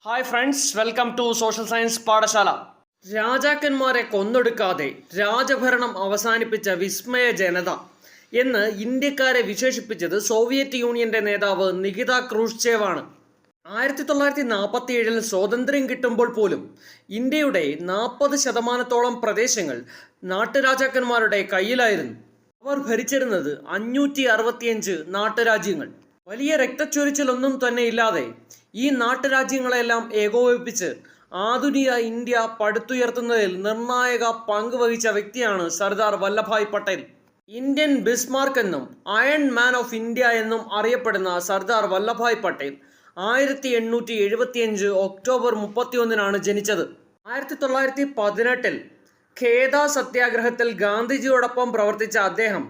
Hi friends, welcome to social science പാഠശാല. രാജാക്കന്മാരെ കൊന്നൊടുക്കാതെ രാജഭരണം അവസാനിപ്പിച്ച വിസ്മയ ജനത എന്ന് ഇന്ത്യക്കാരെ വിശേഷിപ്പിച്ചത് സോവിയറ്റ് യൂണിയന്റെ നേതാവ് നികിത ക്രൂഷ്ചേവാണ്. 1947 സ്വാതന്ത്ര്യം കിട്ടുമ്പോൾ പോലും ഇന്ത്യയുടെ 40% പ്രദേശങ്ങൾ നാട്ടുരാജാക്കന്മാരുടെ കയ്യിലായിരുന്നു. അവർ ഭരിച്ചിരുന്നത് 565 നാട്ടുരാജ്യങ്ങൾ. വലിയ രക്തച്ചൊരിച്ചിലൊന്നും തന്നെ ഇല്ലാതെ ഈ നാട്ടുരാജ്യങ്ങളെല്ലാം ഏകോപിപ്പിച്ച് ആധുനിക ഇന്ത്യ പടുത്തുയർത്തുന്നതിൽ നിർണായക പങ്ക് വഹിച്ച വ്യക്തിയാണ് സർദാർ വല്ലഭായ് പട്ടേൽ. ഇന്ത്യൻ ബിസ്മാർക്ക് എന്നും അയൺ മാൻ ഓഫ് ഇന്ത്യ എന്നും അറിയപ്പെടുന്ന സർദാർ വല്ലഭായ് പട്ടേൽ 1875 ഒക്ടോബർ 31 ജനിച്ചത്. 1918 ഖേദ സത്യാഗ്രഹത്തിൽ ഗാന്ധിജിയോടൊപ്പം പ്രവർത്തിച്ച അദ്ദേഹം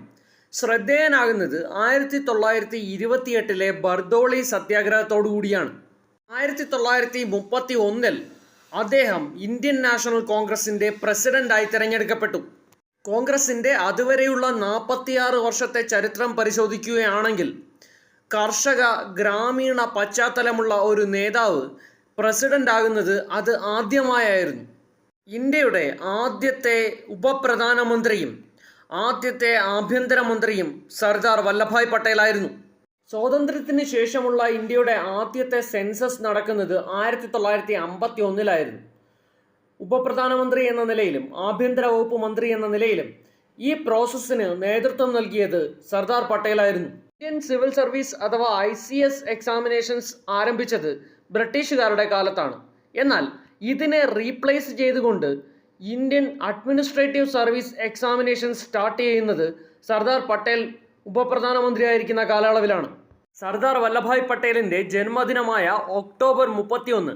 ശ്രദ്ധേയനാകുന്നത് 1928 ബർദോളി സത്യാഗ്രഹത്തോടുകൂടിയാണ്. 1931 അദ്ദേഹം ഇന്ത്യൻ നാഷണൽ കോൺഗ്രസിന്റെ പ്രസിഡന്റായി തിരഞ്ഞെടുക്കപ്പെട്ടു. കോൺഗ്രസിന്റെ അതുവരെയുള്ള 46 വർഷത്തെ ചരിത്രം പരിശോധിക്കുകയാണെങ്കിൽ കർഷക ഗ്രാമീണ പശ്ചാത്തലമുള്ള ഒരു നേതാവ് പ്രസിഡന്റ് ആകുന്നത് അത് ആദ്യമായായിരുന്നു. ഇന്ത്യയുടെ ആദ്യത്തെ ഉപപ്രധാനമന്ത്രിയും ആദ്യത്തെ ആഭ്യന്തരമന്ത്രിയും സർദാർ വല്ലഭായ് പട്ടേലായിരുന്നു. സ്വാതന്ത്ര്യത്തിന് ശേഷമുള്ള ഇന്ത്യയുടെ ആദ്യത്തെ സെൻസസ് നടക്കുന്നത് 1951 ഉപപ്രധാനമന്ത്രി എന്ന നിലയിലും ആഭ്യന്തര വകുപ്പ് മന്ത്രി എന്ന നിലയിലും ഈ പ്രോസസ്സിന് നേതൃത്വം നൽകിയത് സർദാർ പട്ടേലായിരുന്നു. ഇന്ത്യൻ സിവിൽ സർവീസ് അഥവാ ICS എക്സാമിനേഷൻസ് ആരംഭിച്ചത് ബ്രിട്ടീഷുകാരുടെ കാലത്താണ്. എന്നാൽ ഇതിനെ റീപ്ലേസ് ചെയ്തുകൊണ്ട് Indian administrative service examination start ചെയ്യുന്നത് സർദാർ പട്ടേൽ ഉപപ്രധാനമന്ത്രിയായിരിക്കുന്ന കാലയളവിലാണ്. സർദാർ വല്ലഭായ് പട്ടേലിൻ്റെ ജന്മദിനമായ ഒക്ടോബർ 31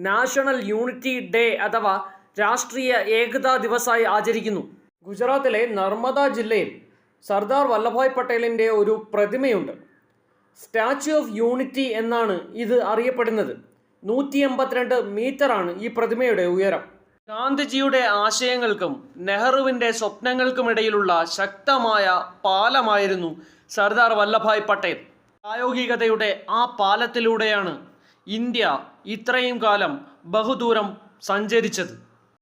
നാഷണൽ യൂണിറ്റി ഡേ അഥവാ രാഷ്ട്രീയ ഏകതാ ദിവസമായി ആചരിക്കുന്നു. ഗുജറാത്തിലെ നർമ്മദ ജില്ലയിൽ സർദാർ വല്ലഭായ് പട്ടേലിൻ്റെ ഒരു പ്രതിമയുണ്ട്. സ്റ്റാച്യു ഓഫ് യൂണിറ്റി എന്നാണ് ഇത് അറിയപ്പെടുന്നത്. 182 മീറ്ററാണ് ഈ പ്രതിമയുടെ ഉയരം. ഗാന്ധിജിയുടെ ആശയങ്ങൾക്കും നെഹ്റുവിൻ്റെ സ്വപ്നങ്ങൾക്കുമിടയിലുള്ള ശക്തമായ പാലമായിരുന്നു സർദാർ വല്ലഭായ് പട്ടേൽ. പ്രായോഗികതയുടെ ആ പാലത്തിലൂടെയാണ് ഇന്ത്യ ഇത്രയും കാലം ബഹുദൂരം സഞ്ചരിച്ചത്.